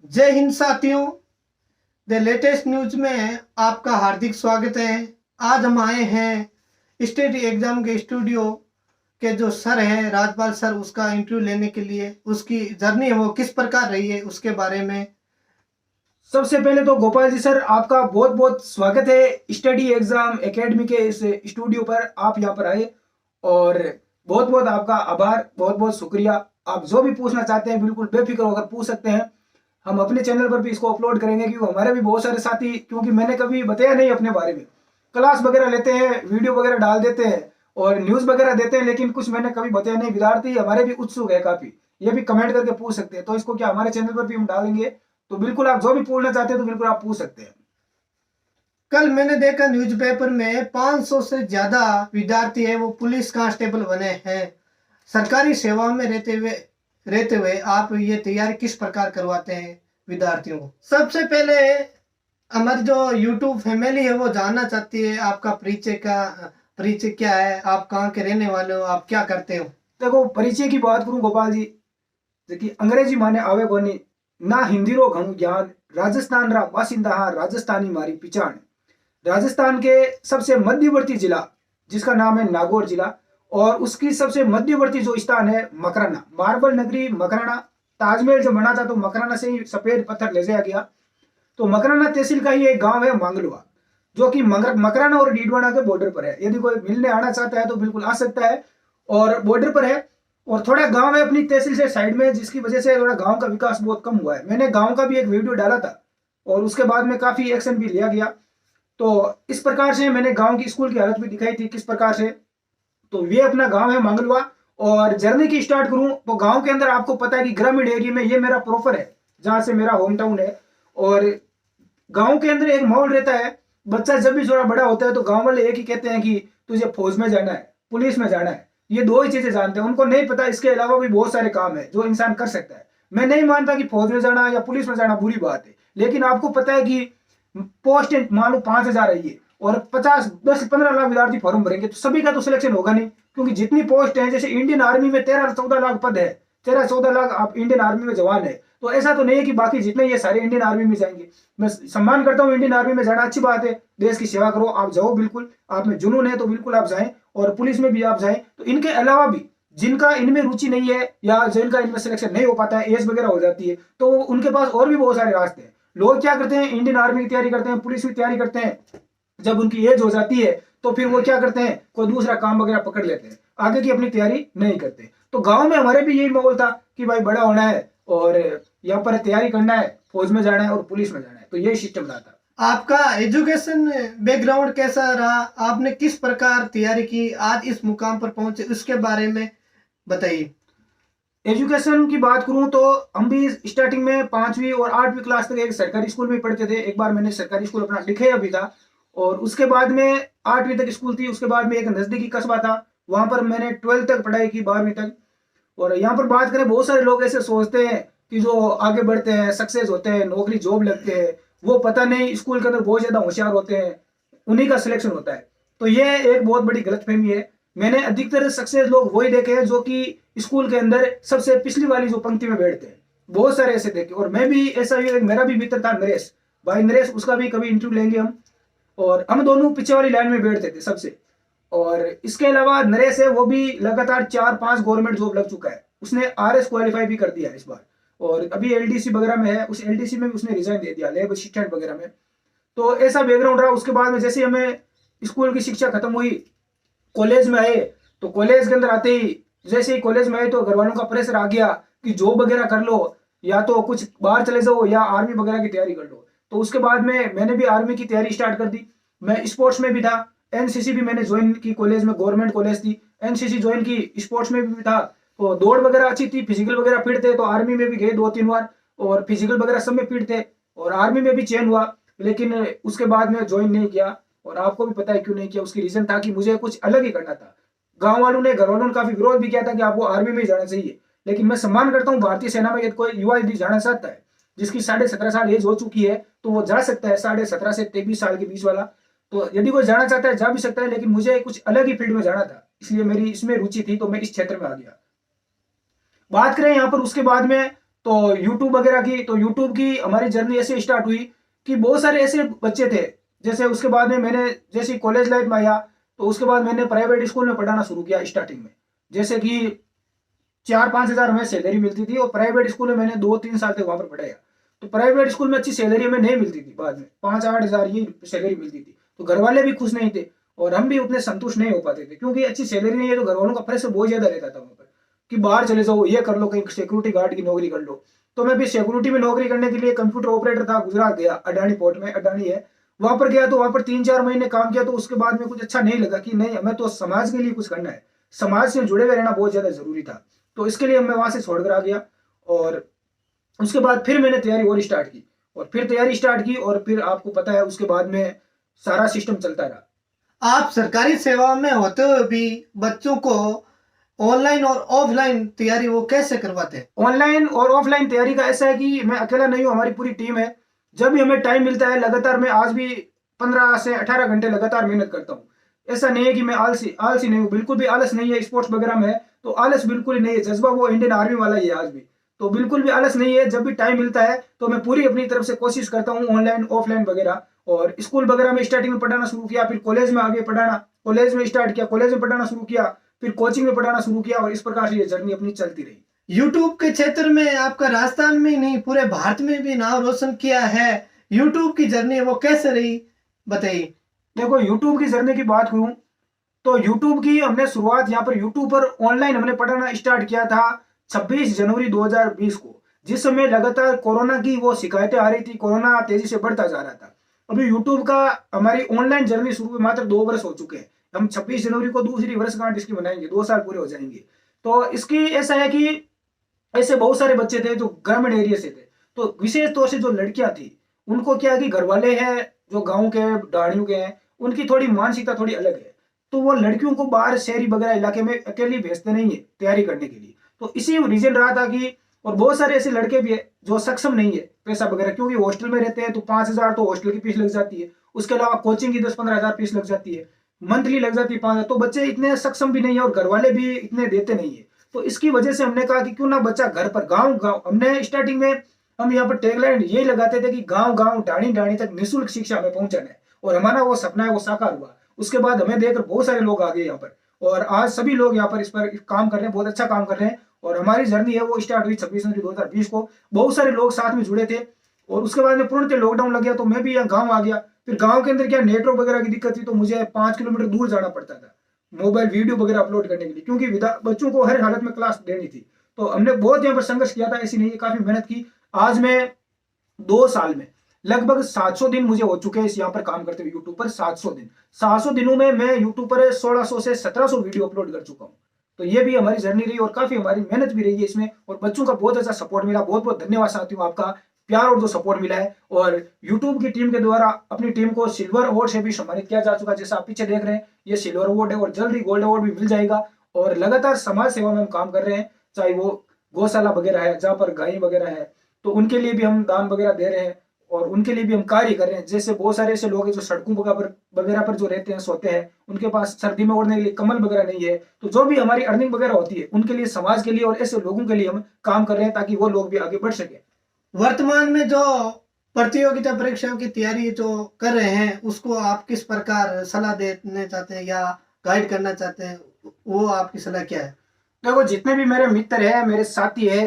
जय हिंद साथियों। The latest news में आपका हार्दिक स्वागत है। आज हम आए हैं स्टेट एग्जाम के स्टूडियो के जो सर हैं राजपाल सर, उसका इंटरव्यू लेने के लिए। उसकी जर्नी है वो किस प्रकार रही है उसके बारे में। सबसे पहले तो गोपाल जी सर, आपका बहुत बहुत स्वागत है स्टडी एग्जाम एकेडमी के इस स्टूडियो पर। आप यहाँ पर आए और बहुत बहुत आपका आभार, बहुत बहुत शुक्रिया। आप जो भी पूछना चाहते हैं बिल्कुल बेफिक्र होकर पूछ सकते हैं। हम अपने चैनल पर भी इसको अपलोड करेंगे क्योंकि हमारे भी बहुत सारे साथी, क्योंकि मैंने कभी बताया नहीं अपने बारे में, क्लास वगैरह लेते हैं, वीडियो वगैरह डाल देते हैं और न्यूज वगैरह देते हैं, लेकिन कुछ मैंने कभी बताया नहीं। विद्यार्थी हमारे भी उत्सुक है काफी, ये भी कमेंट करके पूछ सकते हैं। तो इसको क्या हमारे चैनल पर भी हम डालेंगे, तो बिल्कुल आप जो भी पूछना चाहते हैं तो बिल्कुल आप पूछ सकते हैं। कल मैंने देखा न्यूज़पेपर में 500 से ज्यादा विद्यार्थी है वो पुलिस कांस्टेबल बने हैं। सरकारी सेवा में रहते हुए आप ये तैयारी किस प्रकार करवाते हैं विद्यार्थियों को। सबसे पहले हमारी जो यूट्यूब फैमिली है वो जानना चाहती है आपका परिचय क्या है, आप कहाँ के रहने वाले हो, आप क्या करते हो। देखो, परिचय की बात करूं गोपाल जी, देखिए अंग्रेजी माने आवे कोनी, ना हिंदी रो घणु ज्ञान, राजस्थान रा वासिंदा हा, राजस्थानी मारी पिचान। राजस्थान के सबसे मध्यवर्ती जिला जिसका नाम है नागौर जिला, और उसकी सबसे मध्यवर्ती जो स्थान है मकराना, मार्बल नगरी मकराना। ताजमहल जो बना था तो मकराना से ही सफेद पत्थर ले जाया गया। तो मकराना तहसील का ही एक गांव है मांगलवा, जो कि मकराना और डीडवाना के बॉर्डर पर है। यदि कोई मिलने आना चाहता है तो बिल्कुल आ सकता है, और बॉर्डर पर है। और थोड़ा गांव है अपनी तहसील से साइड में, जिसकी वजह से थोड़ा गांव का विकास बहुत कम हुआ है। मैंने गांव का भी एक वीडियो डाला था और उसके बाद में काफी एक्शन भी लिया गया। तो इस प्रकार से मैंने गांव की स्कूल की हालत भी दिखाई थी किस प्रकार से। तो ये अपना गांव है मांगलवा। और जर्नी की स्टार्ट करूं तो गांव के अंदर आपको पता है कि ग्रामीण एरिया में ये मेरा प्रॉपर है, जहां से मेरा होम टाउन है। और गांव के अंदर एक माहौल रहता है। बच्चा जब भी थोड़ा बड़ा होता है तो गांव वाले एक ही कहते हैं कि तुझे फौज में जाना है, पुलिस में जाना है। ये दो ही चीजें जानते हैं, उनको नहीं पता इसके अलावा भी बहुत सारे काम है जो इंसान कर सकता है। मैं नहीं मानता कि फौज में जाना या पुलिस में जाना बुरी बात है, लेकिन आपको पता है कि पोस्ट मान लो 5,000 है ये, और 50 10 15 लाख विद्यार्थी फॉर्म भरेंगे तो सभी का तो सिलेक्शन होगा नहीं, क्योंकि जितनी पोस्ट है, जैसे इंडियन आर्मी में 13 14 लाख पद है, 13 14 लाख आप इंडियन आर्मी में जवान है। तो ऐसा तो नहीं है कि बाकी जितने ये सारे इंडियन आर्मी में जाएंगे। मैं सम्मान करता हूँ इंडियन आर्मी में जाना, अच्छी बात है, देश की सेवा करो, आप जाओ बिल्कुल, आप में जुनून है तो बिल्कुल आप जाएं, और पुलिस में भी आप जाएं। तो इनके अलावा भी जिनका इनमें रुचि नहीं है या जिनका इनमें सिलेक्शन नहीं हो पाता है, एज वगैरह हो जाती है, तो उनके पास और भी बहुत सारे रास्ते हैं। लोग क्या करते हैं, इंडियन आर्मी की तैयारी करते हैं, पुलिस की तैयारी करते हैं, जब उनकी एज हो जाती है तो फिर वो क्या करते हैं, कोई दूसरा काम वगैरह पकड़ लेते हैं, आगे की अपनी तैयारी नहीं करते। तो गांव में हमारे भी यही माहौल था कि भाई बड़ा होना है और यहाँ पर तैयारी करना है, फौज में जाना है और पुलिस में जाना है, तो यही सिस्टम रहा था। आपका एजुकेशन बैकग्राउंड कैसा रहा, आपने किस प्रकार तैयारी की, आज इस मुकाम पर पहुंचे, उसके बारे में बताइए। एजुकेशन की बात करूं तो हम भी स्टार्टिंग में 5वीं और 8वीं क्लास तक एक सरकारी स्कूल में पढ़ते थे। एक बार मैंने सरकारी स्कूल अपना लिखा भी था, और उसके बाद में 8वीं तक स्कूल थी। उसके बाद में एक नजदीकी कस्बा था, वहां पर मैंने 12th तक पढ़ाई की, 12वीं तक। और यहाँ पर बात करें, बहुत सारे लोग ऐसे सोचते हैं कि जो आगे बढ़ते हैं, सक्सेस होते हैं, नौकरी जॉब लगते हैं, वो पता नहीं स्कूल के अंदर बहुत ज्यादा होशियार होते हैं, उन्हीं का सिलेक्शन होता है। तो ये एक बहुत बड़ी गलतफहमी है। मैंने अधिकतर सक्सेस लोग वही देखे हैं जो कि स्कूल के अंदर सबसे पिछली वाली जो पंक्ति में बैठते हैं, बहुत सारे ऐसे देखे। और मैं भी ऐसा ही, मेरा भी मित्र था नरेश, भाई नरेश, उसका भी कभी इंटरव्यू लेंगे हम। और हम दोनों पीछे वाली लाइन में बैठते थे सबसे। और इसके अलावा नरेश है, वो भी लगातार 4 5 गवर्नमेंट जॉब लग चुका है, उसने RS क्वालिफाई भी कर दिया इस बार, और अभी LDC वगैरह में है। उस LDC में भी उसने रिजाइन दे दिया, लैब असिस्टेंट वगैरह में। तो ऐसा बैकग्राउंड रहा। उसके बाद में जैसे हमें स्कूल की शिक्षा खत्म हुई, कॉलेज में आए, तो कॉलेज के अंदर आते ही, जैसे ही कॉलेज में आए तो घर वालों का प्रेशर आ गया कि जॉब वगैरह कर लो, या तो कुछ बाहर चले जाओ या आर्मी वगैरह की तैयारी कर लो। तो उसके बाद में मैंने भी आर्मी की तैयारी स्टार्ट कर दी। मैं स्पोर्ट्स में भी था, NCC भी मैंने ज्वाइन की, कॉलेज में गवर्नमेंट कॉलेज थी, NCC ज्वाइन की, स्पोर्ट्स में भी था। तो दौड़ वगैरह अच्छी थी, फिजिकल वगैरह फिट थे, तो आर्मी में भी गए 2 3 बार, और फिजिकल वगैरह सब में फिट थे, और आर्मी में भी चयन हुआ। लेकिन उसके बाद में ज्वाइन नहीं किया, और आपको भी पता है क्यों नहीं किया। उसकी रीजन था कि मुझे कुछ अलग ही करना था। गांव वालों ने, घर वालों ने काफी विरोध भी किया था कि आपको आर्मी में ही जाना चाहिए, लेकिन मैं सम्मान करता हूँ भारतीय सेना में। यदि कोई युवा यदि जाना चाहता है, जिसकी 17.5 साल एज हो चुकी है, तो वो जा सकता है, 17.5 से 23 साल के बीच वाला। तो यदि कोई जाना चाहता है जा भी सकता है, लेकिन मुझे कुछ अलग ही फील्ड में जाना था, इसलिए मेरी इसमें रुचि थी, तो मैं इस क्षेत्र में आ गया। बात करें यहाँ पर उसके बाद में, तो यूट्यूब वगैरह की, तो यूट्यूब की हमारी जर्नी ऐसे स्टार्ट हुई कि बहुत सारे ऐसे बच्चे थे, जैसे उसके बाद में मैंने जैसे कॉलेज लाइफ में आया तो उसके बाद मैंने प्राइवेट स्कूल में पढ़ाना शुरू किया स्टार्टिंग में। जैसे कि 4-5 हज़ार हमें सैलरी मिलती थी और प्राइवेट स्कूल में मैंने 2-3 साल तक वहां पर पढ़ाया। तो प्राइवेट स्कूल में अच्छी सैलरी हमें नहीं मिलती थी, बाद में 5-8 हज़ार ये सैलरी मिलती थी। तो घर वाले भी खुश नहीं थे और हम भी उतने संतुष्ट नहीं हो पाते थे, क्योंकि अच्छी सैलरी नहीं है तो घर वालों का प्रेशर बहुत ज्यादा रहता था वहां पर कि बाहर चले जाओ, ये कर लो, कहीं सिक्योरिटी गार्ड की नौकरी कर लो। तो मैं भी सिक्योरिटी में नौकरी करने के लिए कंप्यूटर ऑपरेटर था, गुजरात गया, अडानी पोर्ट में, अडानी है वहां पर गया। तो वहां पर 3-4 महीने काम किया तो उसके बाद में कुछ अच्छा नहीं लगा कि नहीं, हमें तो समाज के लिए कुछ करना है, समाज से जुड़े हुए रहना बहुत ज्यादा जरूरी था। तो इसके लिए मैं वहां से छोड़कर आ गया और उसके बाद फिर मैंने तैयारी और स्टार्ट की और फिर तैयारी स्टार्ट की और फिर आपको पता है उसके बाद में सारा सिस्टम चलता रहा। आप सरकारी सेवा में होते हुए भी बच्चों को ऑनलाइन और ऑफलाइन तैयारी वो कैसे करवाते हैं? ऑनलाइन और ऑफलाइन तैयारी का ऐसा है कि मैं अकेला नहीं हूँ, हमारी पूरी टीम है। जब भी हमें टाइम मिलता है लगातार, मैं आज भी 15 से 18 घंटे लगातार मेहनत करता हूँ। ऐसा नहीं है कि मैं आलसी आलसी नहीं हूँ, बिल्कुल भी आलस नहीं है। स्पोर्ट्स वगैरह में है तो आलस बिल्कुल ही नहीं है, जज्बा वो इंडियन आर्मी वाला ही है आज भी। तो बिल्कुल भी आलस नहीं है, जब भी टाइम मिलता है तो मैं पूरी अपनी तरफ से कोशिश करता हूँ ऑनलाइन ऑफलाइन वगैरह। और स्कूल वगैरह में स्टार्टिंग में पढ़ाना शुरू किया, फिर कॉलेज में आगे पढ़ाना, कॉलेज में स्टार्ट किया, कॉलेज में पढ़ाना शुरू किया, फिर कोचिंग में पढ़ाना शुरू किया और इस प्रकार से ये जर्नी अपनी चलती रही। यूट्यूब के क्षेत्र में आपका राजस्थान में ही नहीं पूरे भारत में भी नाम रोशन किया है। यूट्यूब की जर्नी वो कैसे रही, बताइए। देखो, यूट्यूब की जर्नी की बात करूं तो यूट्यूब की हमने शुरुआत यहाँ पर यूट्यूब पर ऑनलाइन हमने पढ़ाना स्टार्ट किया था 26 जनवरी 2020 को, जिस समय लगातार कोरोना की वो शिकायतें आ रही थी, कोरोना तेजी से बढ़ता जा रहा था। अभी यूट्यूब का हमारी ऑनलाइन जर्नी शुरू हुए मात्र 2 वर्ष हो चुके हैं। हम 26 जनवरी को दूसरी वर्षगांठ इसकी मनाएंगे, 2 साल पूरे हो जाएंगे। तो इसकी ऐसा है कि ऐसे बहुत सारे बच्चे थे जो ग्रामीण एरिया से थे, तो विशेष तौर से जो लड़कियां थी उनको क्या है कि घर वाले हैं जो गांव के डाणियों के हैं, उनकी थोड़ी मानसिकता थोड़ी अलग है। तो वो लड़कियों को बाहर शहरी वगैरह इलाके में अकेली भेजते नहीं है तैयारी करने के लिए। तो इसी रीजन रहा था कि, और बहुत सारे ऐसे लड़के भी है जो सक्षम नहीं है पैसा वगैरह, क्योंकि हॉस्टल में रहते हैं तो 5,000 तो हॉस्टल की फीस लग जाती है, उसके अलावा कोचिंग की 10-15 हज़ार फीस लग जाती है, मंथली लग जाती है 5,000। तो बच्चे इतने सक्षम भी नहीं है और घर वाले भी इतने देते नहीं है। तो इसकी वजह से हमने कहा कि क्यों ना बच्चा घर पर, गांव गांव, हमने स्टार्टिंग में हम यहाँ पर टैगलाइन यही लगाते थे कि गांव गांव ढाणी ढाणी तक निःशुल्क शिक्षा में पहुंचाना है, और हमारा वो सपना है वो साकार हुआ। उसके बाद हमें देखकर बहुत सारे लोग आ गए यहाँ पर और आज सभी लोग यहाँ पर इस पर काम कर रहे हैं, बहुत अच्छा काम कर रहे हैं। और हमारी जर्नी है वो स्टार्ट हुई 26 जनवरी 2020 को, बहुत सारे लोग साथ में जुड़े थे। और उसके बाद में पूर्णतः लॉकडाउन लग गया तो मैं भी यहाँ गाँव आ गया। फिर गाँव के अंदर क्या नेटवर्क वगैरह की दिक्कत थी तो मुझे 5 किलोमीटर दूर जाना पड़ता था मोबाइल वीडियो वगैरह अपलोड करने के लिए, क्योंकि बच्चों को हर हालत में क्लास देनी थी। तो हमने बहुत यहाँ पर संघर्ष किया था, ऐसी नहीं है, काफी मेहनत की। आज मैं 2 साल में लगभग 700 दिन मुझे हो चुके हैं इस यहाँ पर काम करते हुए यूट्यूब पर। 700 दिन, 700 दिनों में मैं यूट्यूब पर 1600 से 1700 वीडियो अपलोड कर चुका हूँ। तो ये भी हमारी जर्नी रही और काफी हमारी मेहनत भी रही है इसमें, और बच्चों का बहुत अच्छा सपोर्ट मिला। बहुत बहुत धन्यवाद साथियों, आपका प्यार और जो सपोर्ट मिला है। और यूट्यूब की टीम के द्वारा अपनी टीम को सिल्वर अवार्ड से भी सम्मानित किया जा चुका है, जैसा आप पीछे देख रहे हैं, ये सिल्वर अवार्ड है और जल्दी गोल्ड अवार्ड भी मिल जाएगा। और लगातार समाज सेवा में हम काम कर रहे हैं, चाहे वो गौशाला वगैरह है जहाँ पर गाय वगैरह है तो उनके लिए भी हम दान वगैरह दे रहे हैं और उनके लिए भी हम कार्य कर रहे हैं। जैसे बहुत सारे ऐसे लोग हैं जो सड़कों वगैरह पर जो रहते हैं, सोते हैं, उनके पास सर्दी में ओढ़ने के लिए कंबल वगैरह नहीं है। तो जो भी हमारी अर्निंग वगैरह होती है उनके लिए, समाज के लिए और ऐसे लोगों के लिए हम काम कर रहे हैं ताकि वो लोग भी आगे बढ़ सके। वर्तमान में जो प्रतियोगिता परीक्षाओं की तैयारी जो कर रहे हैं उसको आप किस प्रकार सलाह देने चाहते हैं या गाइड करना चाहते हैं, वो आपकी सलाह क्या है? देखो, जितने भी मेरे मित्र हैं, मेरे साथी है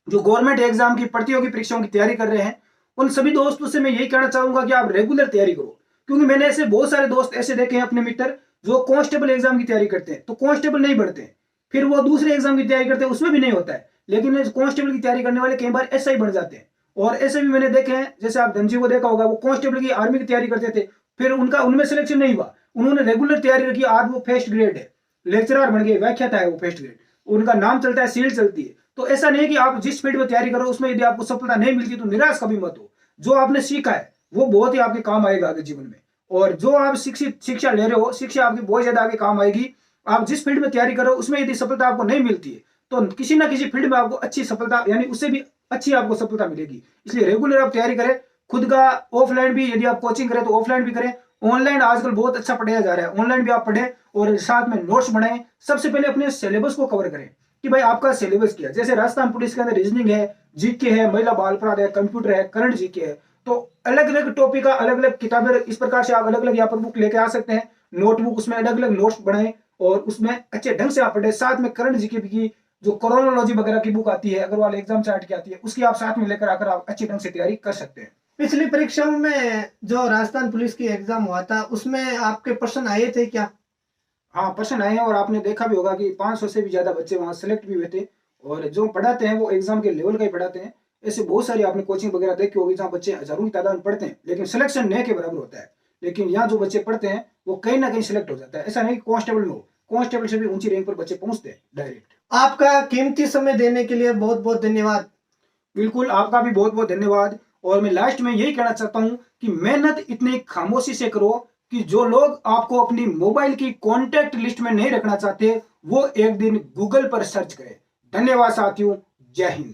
जो गवर्नमेंट एग्जाम की प्रतियोगी परीक्षाओं की तैयारी कर रहे हैं, उन सभी दोस्तों से मैं यही कहना चाहूंगा कि आप रेगुलर तैयारी करो। क्योंकि मैंने ऐसे बहुत सारे दोस्त ऐसे देखे हैं अपने मित्र जो कांस्टेबल एग्जाम की तैयारी करते हैं तो कांस्टेबल नहीं बढ़ते, फिर वो दूसरे एग्जाम की तैयारी करते हैं उसमें भी नहीं होता है, लेकिन कांस्टेबल की तैयारी करने वाले कई बार ऐसा ही बढ़ जाते हैं। और ऐसे भी मैंने देखे हैं, जैसे आप धनजी को देखा होगा, वो कांस्टेबल की आर्मी की तैयारी करते थे, फिर उनका उनमें सिलेक्शन नहीं हुआ, उन्होंने रेगुलर तैयारी रखी, आज वो फर्स्ट ग्रेड है, लेक्चरर बन गए, व्याख्याता है वो फर्स्ट ग्रेड, उनका नाम चलता है, सील चलती है। तो ऐसा नहीं कि आप जिस फील्ड में तैयारी करो उसमें यदि आपको सफलता नहीं मिलती तो निराश कभी मत हो। जो आपने सीखा है वो बहुत ही आपके काम आएगा आगे जीवन में, और जो आप शिक्षा ले रहे हो, शिक्षा आपकी बहुत ज्यादा आगे काम आएगी। आप जिस फील्ड में तैयारी करो उसमें यदि सफलता आपको नहीं मिलती है तो किसी ना किसी फील्ड में आपको अच्छी सफलता, यानी उससे भी अच्छी आपको सफलता मिलेगी। इसलिए रेगुलर आप तैयारी करें, खुद का ऑफलाइन भी, यदि आप कोचिंग करें तो ऑफलाइन भी करें, ऑनलाइन आजकल बहुत अच्छा पढ़ाया जा रहा है, ऑनलाइन भी आप पढ़ें और साथ में नोट्स बनाएं। सबसे पहले अपने सिलेबस को कवर करें, कि भाई आपका सिलेबस क्या है। जैसे राजस्थान पुलिस के अंदर रीजनिंग है, जीके है, महिला बाल अपराध है, कंप्यूटर है, करंट जीके है। तो अलग अलग टॉपिक का अलग अलग किताबें, इस प्रकार से आप अलग अलग यहाँ पर बुक लेके आ सकते हैं, नोटबुक, उसमें अलग अलग नोट्स बनाए और उसमें अच्छे ढंग से आप पढ़े। साथ में करंट जीके की जो क्रोनोलॉजी वगैरह की बुक आती है, अग्रवाल एग्जाम चार्ट की आती है, उसकी आप साथ में लेकर आकर आप अच्छे ढंग से तैयारी कर सकते हैं। पिछली परीक्षाओं में जो राजस्थान पुलिस की एग्जाम हुआ था उसमें आपके प्रश्न आए थे क्या? हाँ, प्रश्न आए हैं और आपने देखा भी होगा कि 500 से भी ज्यादा बच्चे वहां सेलेक्ट भी हुए थे। और जो पढ़ाते हैं वो एग्जाम के लेवल का ही पढ़ाते हैं। ऐसे बहुत सारी आपने कोचिंग वगैरह देखी होगी जहाँ बच्चे हजारों की तादाद में पढ़ते हैं, लेकिन सिलेक्शन न के बराबर होता है। लेकिन यहाँ जो बच्चे पढ़ते हैं वो कहीं ना कहीं सिलेक्ट हो जाता है। ऐसा नहीं कि कांस्टेबल में हो, कांस्टेबल से भी ऊंची रैंक पर बच्चे पहुंचते हैं डायरेक्ट। आपका कीमती समय देने के लिए बहुत बहुत धन्यवाद। बिल्कुल, आपका भी बहुत बहुत धन्यवाद। और मैं लास्ट में यही कहना चाहता हूं कि मेहनत इतनी खामोशी से करो कि जो लोग आपको अपनी मोबाइल की कॉन्टैक्ट लिस्ट में नहीं रखना चाहते वो एक दिन गूगल पर सर्च करें। धन्यवाद साथियों, जय हिंद।